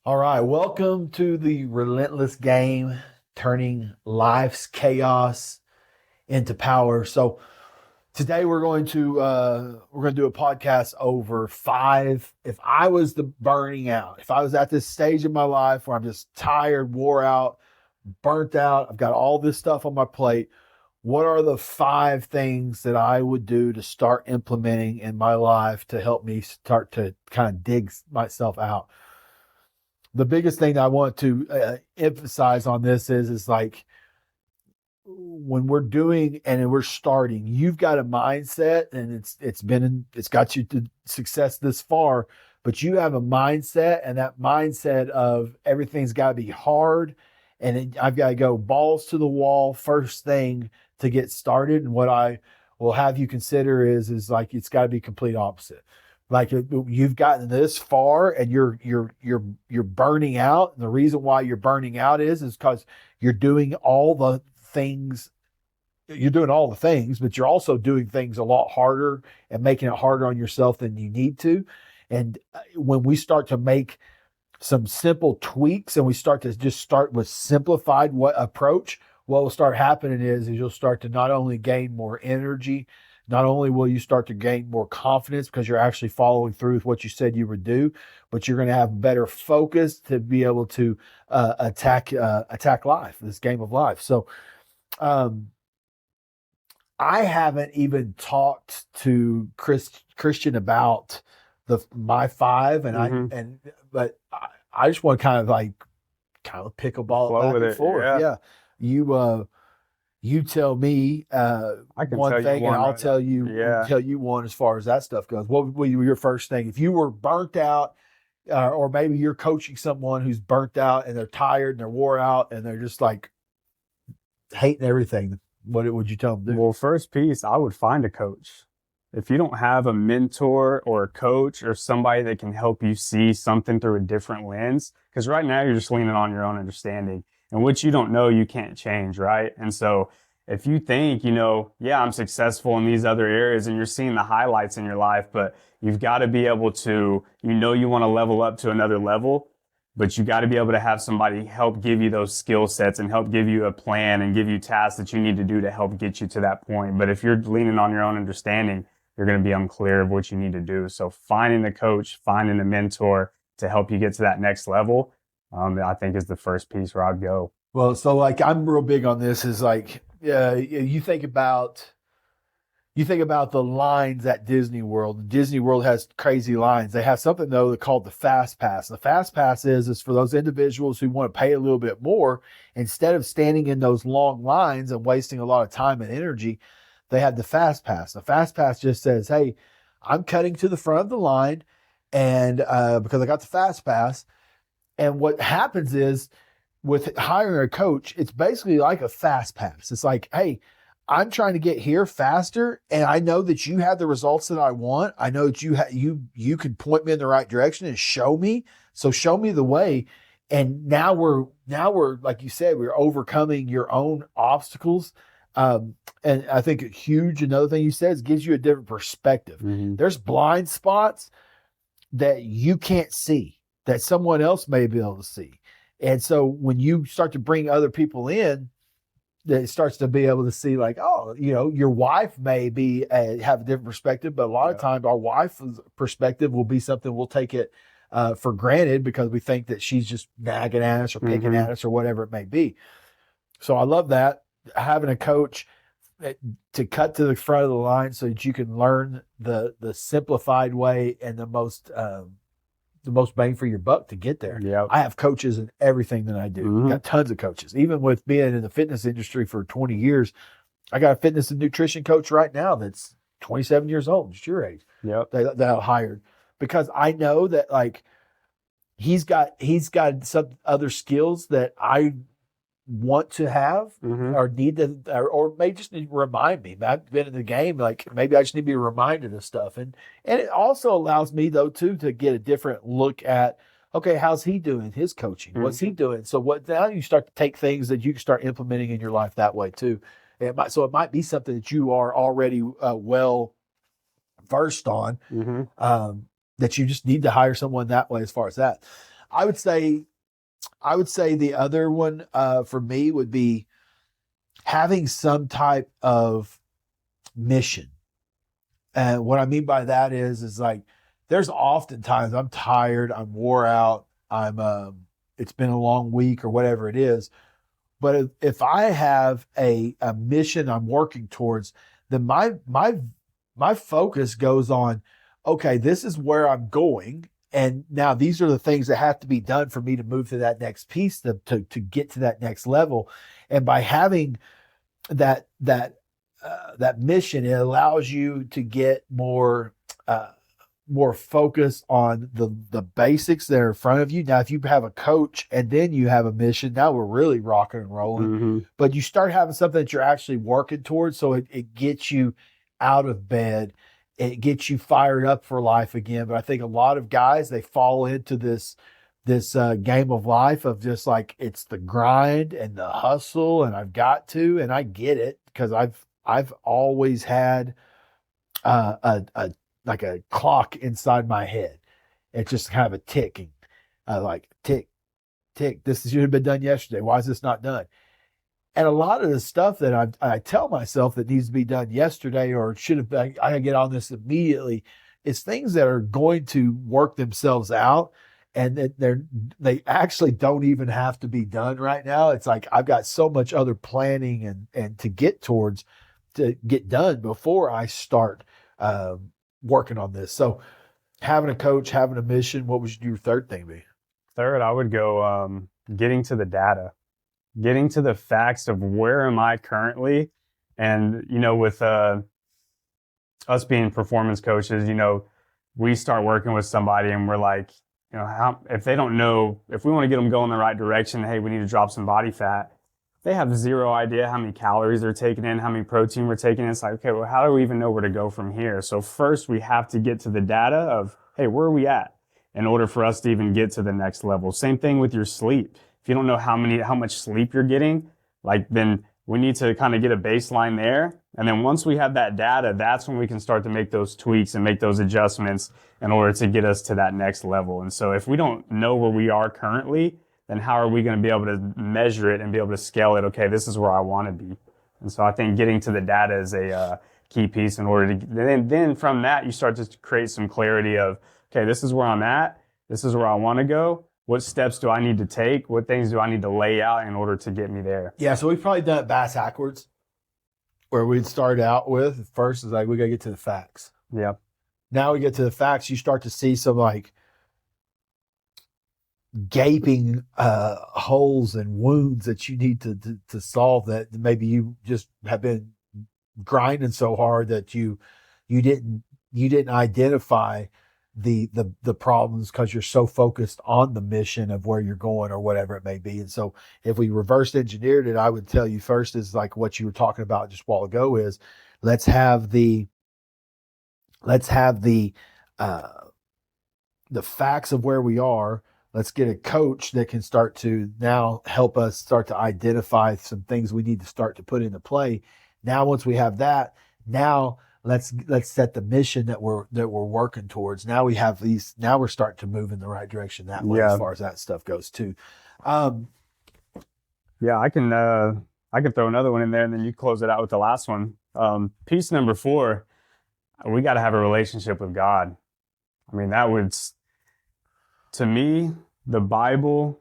All right, welcome to the Relentless Game, turning life's chaos into power. So today we're going to do a podcast over five. If I was the burning out, if I was at this stage of my life where I'm just tired, wore out, burnt out, I've got all this stuff on my plate. What are the five things that I would do to start implementing in my life to help me start to kind of dig myself out? The biggest thing that I want to emphasize on this is like when we're doing and we're starting, you've got a mindset, and it's got you to success this far, but you have a mindset, and that mindset of everything's got to be hard, and I've got to go balls to the wall first thing to get started. And what I will have you consider is like it's got to be complete opposite. Like you've gotten this far and you're burning out. And the reason why you're burning out is because you're doing all the things. You're doing all the things, but you're also doing things a lot harder and making it harder on yourself than you need to. And when we start to make some simple tweaks and we start to just start with simplified approach, what will start happening is you'll start to not only gain more energy, not only will you start to gain more confidence because you're actually following through with what you said you would do, but you're going to have better focus to be able to attack life, this game of life. So I haven't even talked to Christian about my five, and but I just want to kind of pick a ball back and forth. Yeah. You tell me I can one tell thing, you and one I'll tell you one as far as that stuff goes. What would be your first thing if you were burnt out, or maybe you're coaching someone who's burnt out and they're tired and they're wore out and they're just like hating everything? What would you tell them to do? Well, first piece, I would find a coach. If you don't have a mentor or a coach or somebody that can help you see something through a different lens, because right now you're just leaning on your own understanding, and what you don't know, you can't change, right? And so if you think, yeah, I'm successful in these other areas and you're seeing the highlights in your life, but you've got to be able to, you want to level up to another level, but you got to be able to have somebody help give you those skill sets and help give you a plan and give you tasks that you need to do to help get you to that point. But if you're leaning on your own understanding, you're going to be unclear of what you need to do. So finding the coach, finding the mentor to help you get to that next level, I think is the first piece where I'd go. Well, so like I'm real big on this. Is like you think about the lines at Disney World. Disney World has crazy lines. They have something though called the Fast Pass. The Fast Pass is for those individuals who want to pay a little bit more. Instead of standing in those long lines and wasting a lot of time and energy, they have the Fast Pass. The Fast Pass just says, "Hey, I'm cutting to the front of the line, and because I got the Fast Pass." And what happens is with hiring a coach, it's basically like a fast pass. It's like, hey, I'm trying to get here faster, and I know that you have the results that I want. I know that you can point me in the right direction and show me. So show me the way. And now we're like you said, we're overcoming your own obstacles. And I think another thing you said is gives you a different perspective. Mm-hmm. There's blind spots that you can't see that someone else may be able to see. And so when you start to bring other people in, that it starts to be able to see like, oh, your wife may be have a different perspective, but a lot of times our wife's perspective will be something we'll take it for granted because we think that she's just nagging at us or picking at us or whatever it may be. So I love that, having a coach to cut to the front of the line so that you can learn the simplified way and the most bang for your buck to get there. Yep. I have coaches in everything that I do. Got tons of coaches. Even with being in the fitness industry for 20 years, I got a fitness and nutrition coach right now that's 27 years old, just your age. Yep. That I hired because I know that like he's got some other skills that I want to have or need to, or may just need to remind me. I've been in the game, like maybe I just need to be reminded of stuff. And it also allows me though too to get a different look at, okay, how's he doing his coaching? What's he doing? So now you start to take things that you can start implementing in your life that way too. It might be something that you are already well versed on, that you just need to hire someone that way as far as that. I would say the other one for me would be having some type of mission. And what I mean by that is like there's oftentimes I'm tired, I'm wore out, it's been a long week or whatever it is. But if I have a mission I'm working towards, then my focus goes on, okay, this is where I'm going. And now these are the things that have to be done for me to move to that next piece to get to that next level. And by having that mission, it allows you to get more focus on the basics that are in front of you. Now, if you have a coach and then you have a mission, now we're really rocking and rolling. Mm-hmm. But you start having something that you're actually working towards, so it gets you out of bed. It gets you fired up for life again. But I think a lot of guys, they fall into this game of life of just like it's the grind and the hustle, and I've got to, and I get it because I've always had a like a clock inside my head. It's just kind of a ticking, like tick, tick. This should have been done yesterday. Why is this not done? And a lot of the stuff that I tell myself that needs to be done yesterday or should have been, I gotta get on this immediately, is things that are going to work themselves out, and that they actually don't even have to be done right now. It's like I've got so much other planning and to get towards to get done before I start working on this. So having a coach, having a mission. What would your third thing be? Third, I would go getting to the data, getting to the facts of where am I currently. And, with us being performance coaches, we start working with somebody and we're like, if they don't know, if we want to get them going in the right direction, hey, we need to drop some body fat. They have zero idea how many calories they're taking in, how many protein we're taking in. It's like, okay, well, how do we even know where to go from here? So first we have to get to the data of, hey, where are we at in order for us to even get to the next level? Same thing with your sleep. If you don't know how much sleep you're getting, then we need to kind of get a baseline there. And then once we have that data, that's when we can start to make those tweaks and make those adjustments in order to get us to that next level. And so if we don't know where we are currently, then how are we going to be able to measure it and be able to scale it? Okay, this is where I want to be. And so I think getting to the data is a key piece in order to, then from that, you start to create some clarity of, okay, this is where I'm at. This is where I want to go. What steps do I need to take? What things do I need to lay out in order to get me there? Yeah, so we've probably done it backwards, where we'd start out with first is like, we got to get to the facts. Yeah. Now we get to the facts, you start to see some like gaping holes and wounds that you need to solve, that maybe you just have been grinding so hard that you didn't identify the problems because you're so focused on the mission of where you're going or whatever it may be. And so if we reverse engineered it, I would tell you first is like what you were talking about just a while ago is let's have the facts of where we are. Let's get a coach that can start to now help us start to identify some things we need to start to put into play. Now, once we have that, now let's set the mission that we're working towards. Now we have these. Now we're starting to move in the right direction that way as far as that stuff goes too. Yeah, I can throw another one in there, and then you close it out with the last one. Piece number 4, we got to have a relationship with God. I mean, that would, to me, the Bible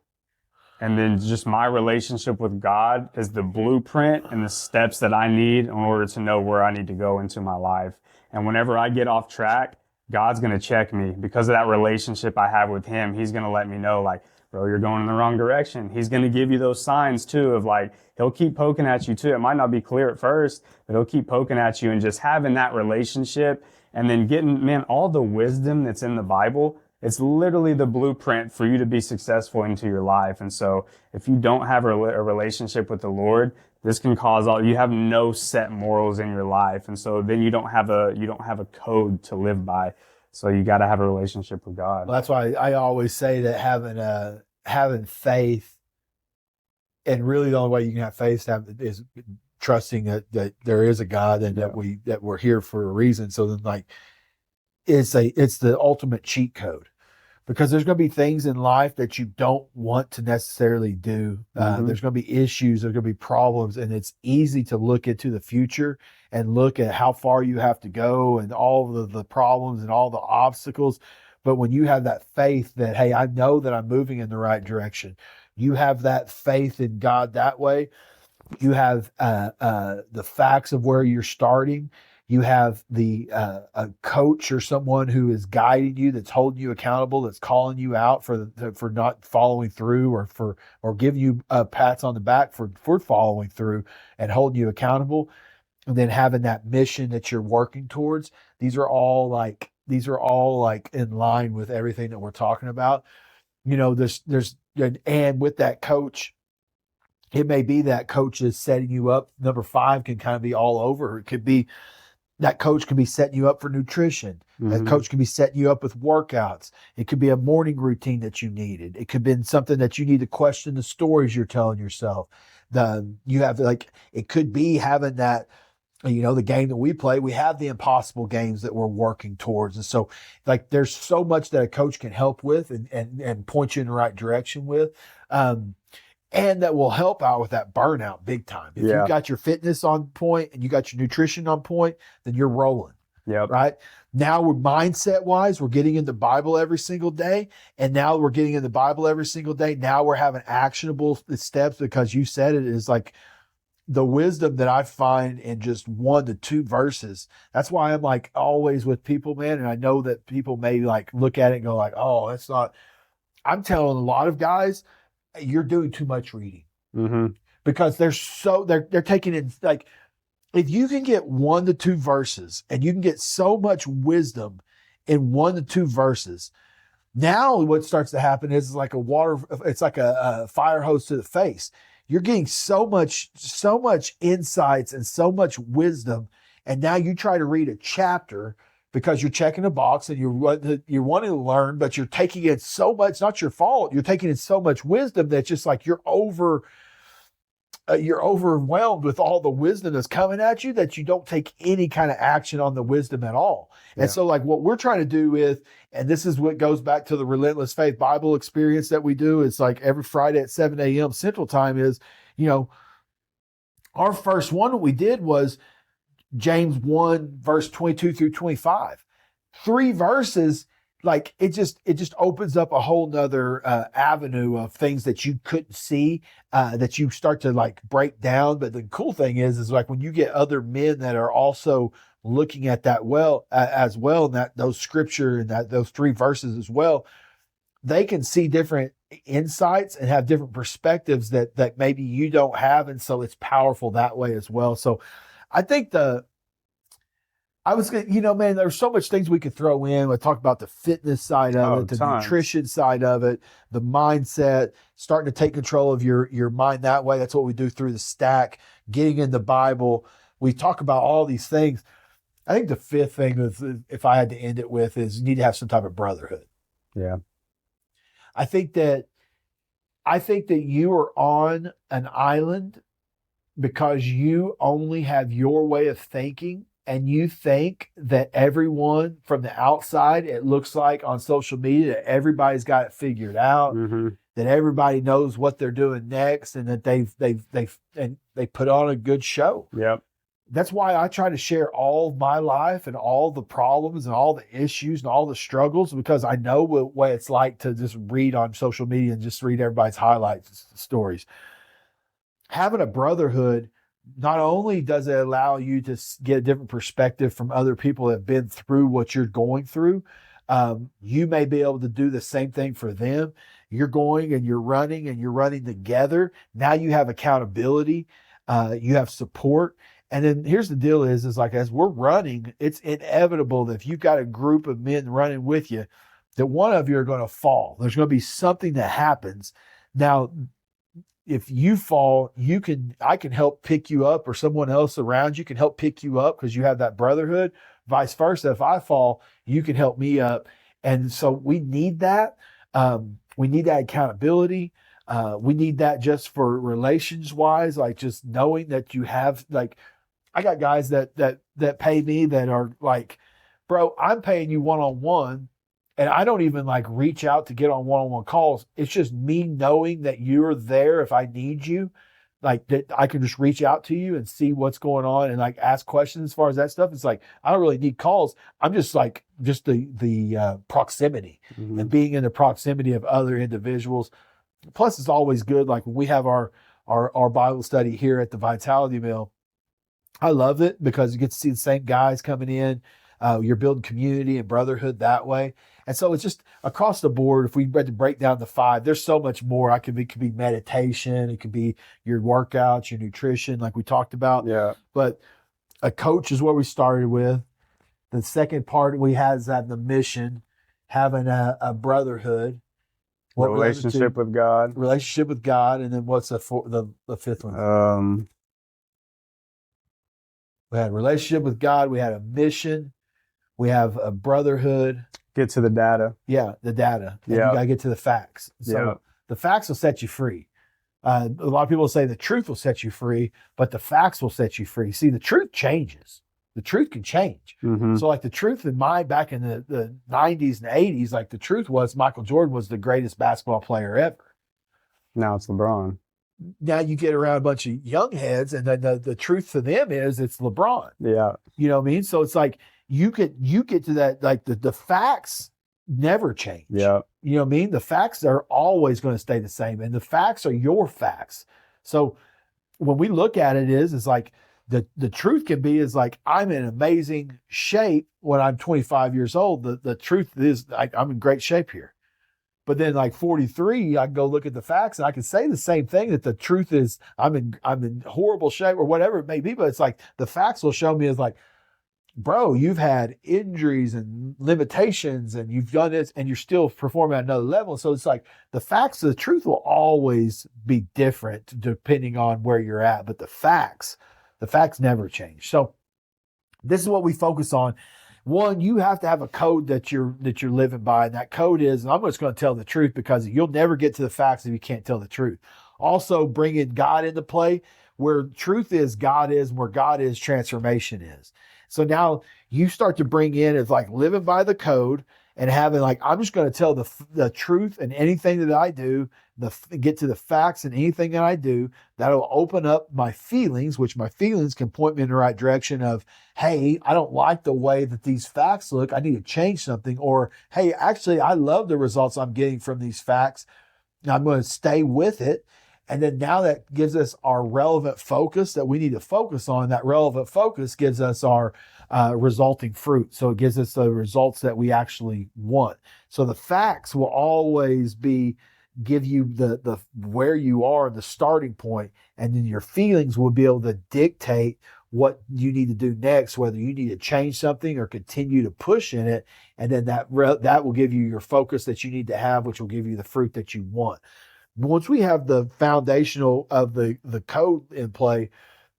and then just my relationship with God is the blueprint and the steps that I need in order to know where I need to go into my life. And whenever I get off track, God's going to check me because of that relationship I have with him. He's going to let me know, like, bro, you're going in the wrong direction. He's going to give you those signs too of like, he'll keep poking at you too. It might not be clear at first, but he'll keep poking at you, and just having that relationship and then getting, man, all the wisdom that's in the Bible. It's literally the blueprint for you to be successful into your life. And so if you don't have a relationship with the Lord, this can cause you have no set morals in your life. And so then you don't have a code to live by. So you got to have a relationship with God. Well, that's why I always say that having faith, and really the only way you can have faith is trusting that there is a God and that we're here for a reason. So then, like, it's the ultimate cheat code. because there's going to be things in life that you don't want to necessarily do. There's going to be issues, there's going to be problems, and it's easy to look into the future and look at how far you have to go and all of the problems and all the obstacles. But when you have that faith that, hey, I know that I'm moving in the right direction, you have that faith in God that way. You have the facts of where you're starting. You have a coach or someone who is guiding you, that's holding you accountable, that's calling you out for not following through, or giving you pats on the back for following through and holding you accountable, and then having that mission that you're working towards. These are all like in line with everything that we're talking about. And with that coach, it may be that coach is setting you up. Number 5 can kind of be all over. It could be that coach can be setting you up for nutrition. That coach can be setting you up with workouts. It could be a morning routine that you needed. It could be something that you need to question the stories you're telling yourself. It could be having that, the game that we play, we have the impossible games that we're working towards. And so there's so much that a coach can help with and point you in the right direction with. And that will help out with that burnout big time. If you got your fitness on point and you got your nutrition on point, then you're rolling. Yep. Right? Now we're mindset wise, we're getting in the Bible every single day. And now we're getting in the Bible every single day. Now we're having actionable steps, because you said it is like the wisdom that I find in just 1 to 2 verses. That's why I'm like always with people, man. And I know that people may look at it and go oh, that's not, I'm telling a lot of guys, you're doing too much reading, because they're taking in, if you can get 1 to 2 verses and you can get so much wisdom in 1 to 2 verses, now what starts to happen is it's like a fire hose to the face. You're getting so much insights and so much wisdom. And now you try to read a chapter because you're checking a box and you're wanting to learn, but you're taking in so much, not your fault. You're taking in so much wisdom that's just you're overwhelmed with all the wisdom that's coming at you, that you don't take any kind of action on the wisdom at all. Yeah. And so what we're trying to do and this is what goes back to the Relentless Faith Bible experience that we do. It's every Friday at 7 a.m. Central Time is, our first one that we did was James 1, verse 22 through 25. 3 verses, it just opens up a whole nother avenue of things that you couldn't see, that you start to break down. But the cool thing is when you get other men that are also looking at that as well, and those scripture and those 3 verses as well, they can see different insights and have different perspectives that maybe you don't have. And so it's powerful that way as well. So I think there's so much things we could throw in. We talk about the fitness side of it, the nutrition side of it, the mindset, starting to take control of your mind that way. That's what we do through the stack, getting in the Bible. We talk about all these things. I think the 5th thing is, if I had to end it with, is you need to have some type of brotherhood. Yeah. I think that you are on an island because you only have your way of thinking, and you think that everyone from the outside, it looks like on social media, that everybody's got it figured out, that everybody knows what they're doing next, and that they put on a good show. Yep. That's why I try to share all of my life and all the problems and all the issues and all the struggles, because I know what it's like to just read on social media and just read everybody's highlights stories. Having a brotherhood, not only does it allow you to get a different perspective from other people that have been through what you're going through, you may be able to do the same thing for them. You're going and you're running together. Now you have accountability, you have support. And then here's the deal is as we're running, it's inevitable that if you've got a group of men running with you, that one of you are going to fall. There's going to be something that happens. Now, if you fall, I can help pick you up, or someone else around you can help pick you up because you have that brotherhood. Vice versa. If I fall, you can help me up. And so we need that. We need that accountability. We need that just for relations wise, just knowing that you have, I got guys that pay me that are bro, I'm paying you one-on-one, And I don't even like reach out to get on one-on-one calls. It's just me knowing that you're there if I need you. Like that I can just reach out to you and see what's going on and like ask questions as far as that stuff. It's like I don't really need calls. I'm just like just the proximity and being in the proximity of other individuals. Plus, it's always good. Like when we have our Bible study here at the Vitality Mill, I love it because you get to see the same guys coming in. You're building community and brotherhood that way. And so it's just across the board. If we had to break down the 5, there's so much more. It could be meditation. It could be your workouts, your nutrition, like we talked about. Yeah. But a coach is what we started with. The second part we had is having the mission, having a brotherhood. Relationship with God. Relationship with God. And then what's the fifth one? We had a relationship with God. We had a mission. We have a brotherhood. Get to the data. Yeah, the data. And you got to get to the facts. So the facts will set you free. A lot of people say the truth will set you free, but the facts will set you free. See, the truth changes. The truth can change. So like the truth back in the 90s and 80s, like the truth was Michael Jordan was the greatest basketball player ever. Now it's LeBron. Now you get around a bunch of young heads, and then the truth to them is it's LeBron. Yeah. You know what I mean? So it's like you get to that, like the facts never change. Yeah. You know what I mean? The facts are always going to stay the same, and the facts are your facts. So when we look at it is like the truth can be is like I'm in amazing shape when I'm 25 years old. The truth is I'm in great shape here. But then like 43, I can go look at the facts and I can say the same thing, that the truth is I'm in horrible shape or whatever it may be. But it's like the facts will show me is like, bro, you've had injuries and limitations and you've done this and you're still performing at another level. So it's like the facts, the truth will always be different depending on where you're at. But the facts never change. So this is what we focus on. One, you have to have a code that you're living by. And that code is, and I'm just going to tell the truth because you'll never get to the facts if you can't tell the truth. Also, bringing God into play. Where truth is, God is, and where God is, transformation is. So now you start to bring in is like living by the code and having like, I'm just going to tell the truth in anything that I do, get to the facts in anything that I do. That'll open up my feelings, which my feelings can point me in the right direction of, hey, I don't like the way that these facts look. I need to change something. Or, hey, actually, I love the results I'm getting from these facts. Now I'm going to stay with it. And then now that gives us our relevant focus that we need to focus on. That relevant focus gives us our resulting fruit. So it gives us the results that we actually want. So the facts will always give you the where you are, the starting point, and then your feelings will be able to dictate what you need to do next, whether you need to change something or continue to push in it. And then that will give you your focus that you need to have, which will give you the fruit that you want. Once we have the foundational of the code in play,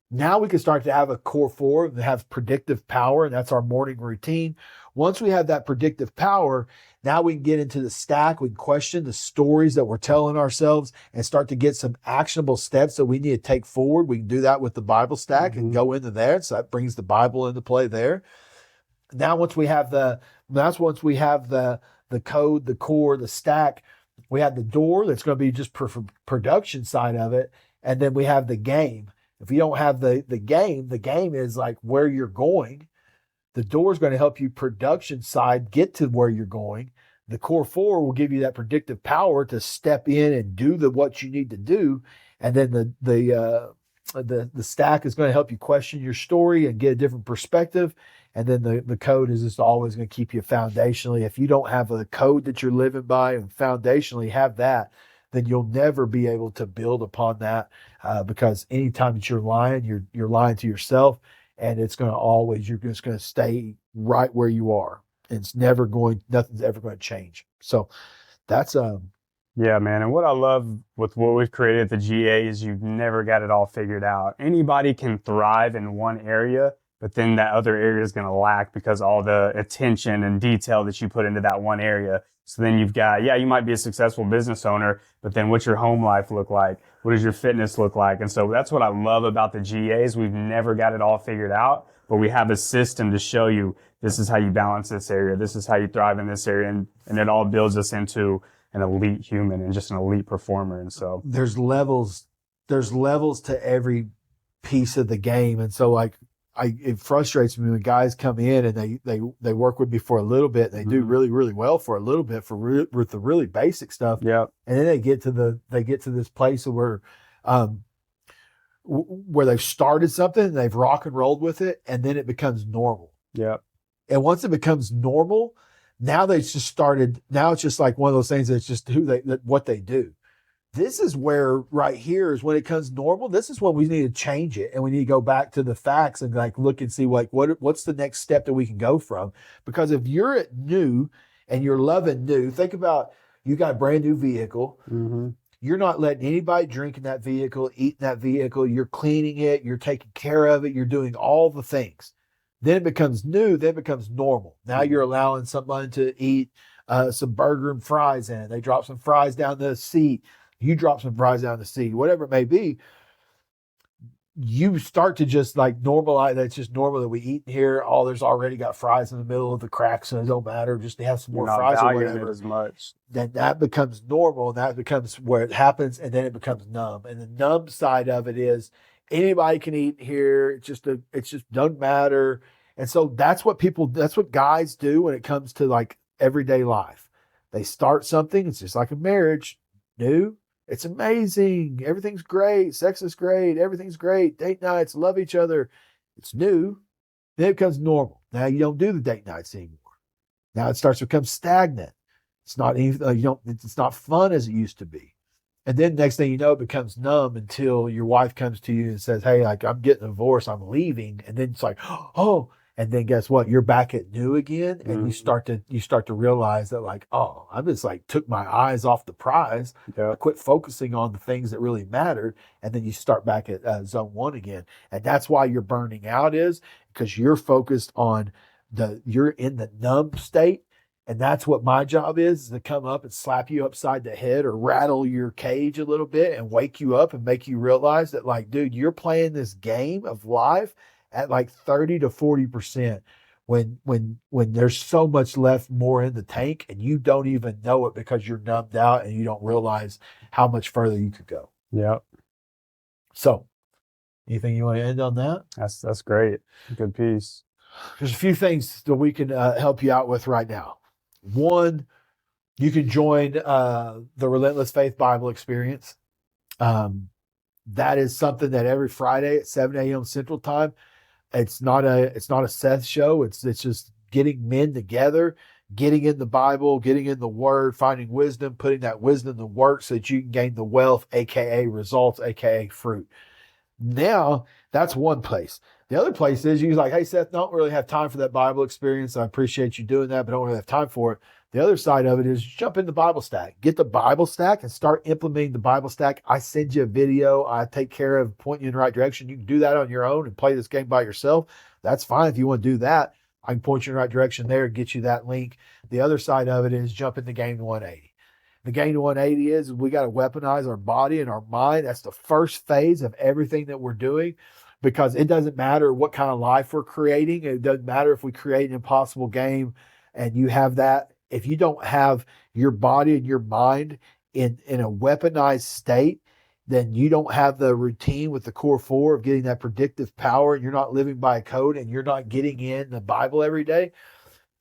now we can start to have a core 4 that has predictive power, and that's our morning routine. Once we have that predictive power, now we can get into the stack. We can question the stories that we're telling ourselves and start to get some actionable steps that we need to take forward. We can do that with the Bible stack and go into there. So that brings the Bible into play there. Now, once we have the code, the core, the stack, we have the door that's going to be just production side of it. And then we have the game. If you don't have the game is like where you're going. The door is going to help you production side get to where you're going. The core 4 will give you that predictive power to step in and do what you need to do. And then the stack is going to help you question your story and get a different perspective. And then the code is just always going to keep you foundationally. If you don't have a code that you're living by and foundationally have that, then you'll never be able to build upon that because anytime that you're lying, you're lying to yourself, and you're just going to stay right where you are. It's nothing's ever going to change. So that's yeah, man. And what I love with what we've created at the GA is you've never got it all figured out. Anybody can thrive in one area, but then that other area is going to lack because all the attention and detail that you put into that one area. So then you've got, you might be a successful business owner, but then what's your home life look like? What does your fitness look like? And so that's what I love about the GAs. We've never got it all figured out, but we have a system to show you this is how you balance this area. This is how you thrive in this area. And it all builds us into an elite human and just an elite performer. And so there's levels to every piece of the game. And so like it frustrates me when guys come in and they work with me for a little bit. And they do really, really well for a little bit with the really basic stuff. Yeah. And then they get to this place where they've started something and they've rock and rolled with it, and then it becomes normal. Yeah. And once it becomes normal, now it's just like one of those things that's just what they do. This is where right here is when it becomes normal. This is when we need to change it, and we need to go back to the facts and like look and see like what's the next step that we can go from. Because if you're at new and you're loving new, think about you got a brand new vehicle. Mm-hmm. You're not letting anybody drink in that vehicle, eat in that vehicle. You're cleaning it. You're taking care of it. You're doing all the things. Then it becomes new. Then it becomes normal. Now you're allowing someone to eat some burger and fries in it. They drop some fries down the seat. You drop some fries down the seat, whatever it may be. You start to just like normalize. That's just normal that we eat in here. Oh, there's already got fries in the middle of the cracks, so it don't matter. Just to have some more fries or whatever. It as much. Then that becomes normal, and that becomes where it happens, and then it becomes numb. And the numb side of it is anybody can eat here. It just doesn't matter. And so that's what guys do when it comes to like everyday life. They start something. It's just like a marriage, new. It's amazing. Everything's great. Sex is great. Everything's great. Date nights, love each other. It's new. Then it becomes normal. Now you don't do the date nights anymore. Now it starts to become stagnant. It's not even, it's not fun as it used to be. And then next thing you know, it becomes numb until your wife comes to you and says, hey, like I'm getting a divorce, I'm leaving. And then it's like, oh, and then guess what? You're back at new again. And you start to realize that like, oh, I just like took my eyes off the prize. Yeah. I quit focusing on the things that really mattered. And then you start back at zone one again. And that's why you're burning out, is because you're focused on you're in the numb state. And that's what my job is to come up and slap you upside the head or rattle your cage a little bit and wake you up and make you realize that like, dude, you're playing this game of life at like 30 to 40% when there's so much left more in the tank and you don't even know it because you're numbed out and you don't realize how much further you could go. Yeah. So anything you want to end on that? That's great. Good piece. There's a few things that we can help you out with right now. One, you can join the Relentless Faith Bible Experience. That is something that every Friday at 7 a.m. Central Time. It's not a Seth show. It's just getting men together, getting in the Bible, getting in the Word, finding wisdom, putting that wisdom to work so that you can gain the wealth, aka results, aka fruit. Now, that's one place. The other place is you're like, hey, Seth, don't really have time for that Bible experience. I appreciate you doing that, but don't really have time for it. The other side of it is jump in the Bible Stack. Get the Bible Stack and start implementing the Bible Stack. I send you a video. I take care of pointing you in the right direction. You can do that on your own and play this game by yourself. That's fine. If you want to do that, I can point you in the right direction there and get you that link. The other side of it is jump in the game to 180. The game to 180 is we got to weaponize our body and our mind. That's the first phase of everything that we're doing, because it doesn't matter what kind of life we're creating. It doesn't matter if we create an impossible game and you have that. If you don't have your body and your mind in a weaponized state, then you don't have the routine with the core four of getting that predictive power, and you're not living by a code, and you're not getting in the Bible every day.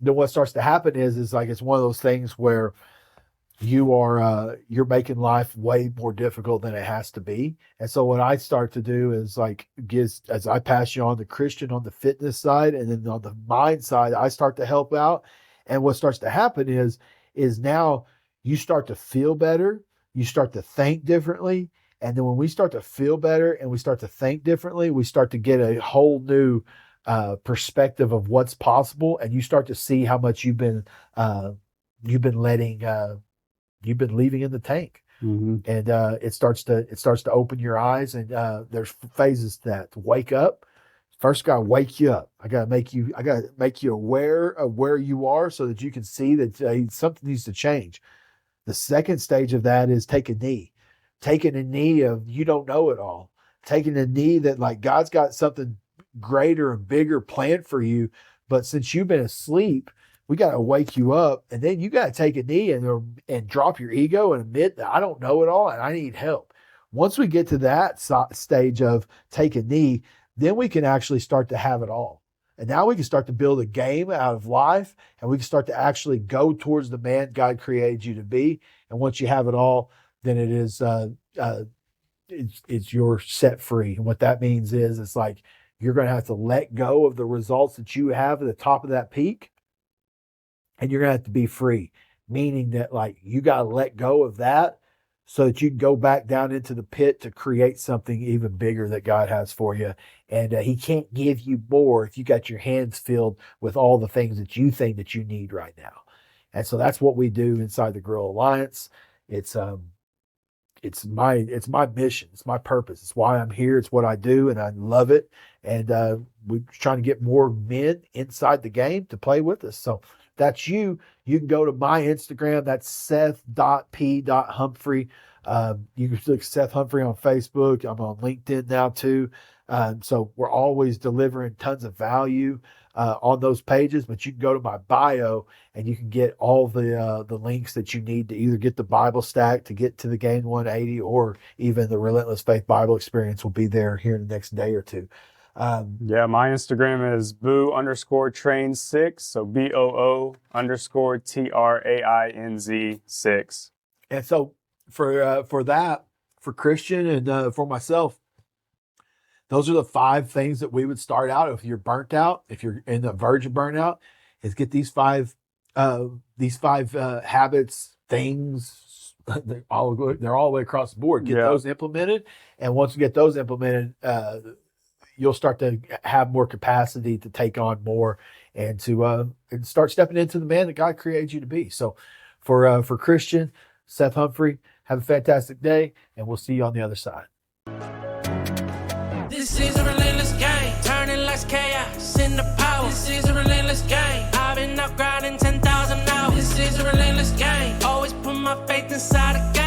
Then what starts to happen is like it's one of those things where you're making life way more difficult than it has to be. And so what I start to do is like as I pass you on the Christian on the fitness side, and then on the mind side, I start to help out. And what starts to happen is now you start to feel better, you start to think differently. And then when we start to feel better and we start to think differently, we start to get a whole new perspective of what's possible. And you start to see how much you've been leaving in the tank. Mm-hmm. And it starts to open your eyes. And there's phases to that. To wake up. First, got to wake you up. I got to make you aware of where you are so that you can see that something needs to change. The second stage of that is take a knee. Taking a knee of you don't know it all. Taking a knee that like God's got something greater and bigger planned for you, But since you've been asleep, we got to wake you up, and then you got to take a knee and drop your ego and admit that I don't know it all and I need help. Once we get to that stage of take a knee, then we can actually start to have it all. And now we can start to build a game out of life, and we can start to actually go towards the man God created you to be. And once you have it all, then it is it's you're set free. And what that means is it's like you're going to have to let go of the results that you have at the top of that peak, and you're going to have to be free, meaning that like you got to let go of that so that you can go back down into the pit to create something even bigger that God has for you. And he can't give you more if you got your hands filled with all the things that you think that you need right now. And so that's what we do inside the Grow Alliance. It's my mission. It's my purpose. It's why I'm here. It's what I do, and I love it. And we're trying to get more men inside the game to play with us. So that's you. You can go to my Instagram. That's Seth.P.Humphrey. You can look Seth Humphrey on Facebook. I'm on LinkedIn now too. So we're always delivering tons of value on those pages. But you can go to my bio and you can get all the links that you need to either get the Bible stack to get to the Gain 180, or even the Relentless Faith Bible Experience will be there here in the next day or two. Yeah, my Instagram is boo_train6. So BOO_TRAINZ6. And so for Christian and for myself, those are the 5 things that we would start out. If you're burnt out, if you're in the verge of burnout, is get these five habits, things. They're all the way across the board. Get those implemented, and once you get those implemented, you'll start to have more capacity to take on more and to and start stepping into the man that God created you to be. So, for Christian, Seth Humphrey, have a fantastic day, and we'll see you on the other side. This is a relentless game, turning less chaos into power. This is a relentless game. I've been up grinding 10,000 hours. This is a relentless game. Always put my faith inside a game.